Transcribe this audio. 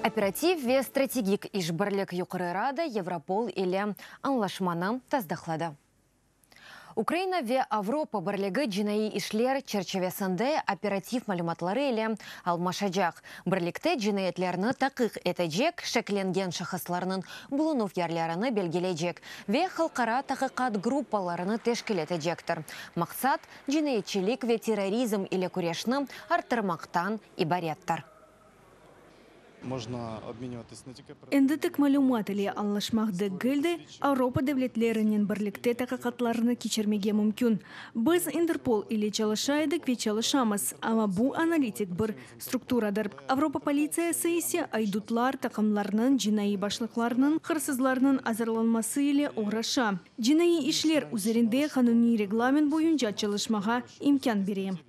Оператив ве стратегик ишбірлік юқыры рада Европол или анлашманы таздақлады. Украина ве Авропа бірлігі жинайы ишлер черчевесінде оператив малюматлары или алмашаджақ. Бірлікті жинайетлеріні тақық етежек, шекленген шахысларының бұлынув ярларыны белгелейджек. Ве халқара тақықат группаларыны тешкел етежектір. Мақсат жинайетчелік ве терроризм или күрешні артырмақтан ибареттір. Можно обмениваться на тільки Эндетик малюмат или анлашмахды гылды Авропа devletlerinin birlikte takakatlarını keçirmege mümkün. Biz Interpol ile çalışaydık ve çalışamız. Ama bu analitik bir strukturadır. Avropa politsiyası ise aydutlar takımlarının cinayi başlıklarının hırsızlarının hazırlanması ile uğraşa. Cinayi işler üzerinde kanuni reglament boyunca çalışmağa imkan vereyim.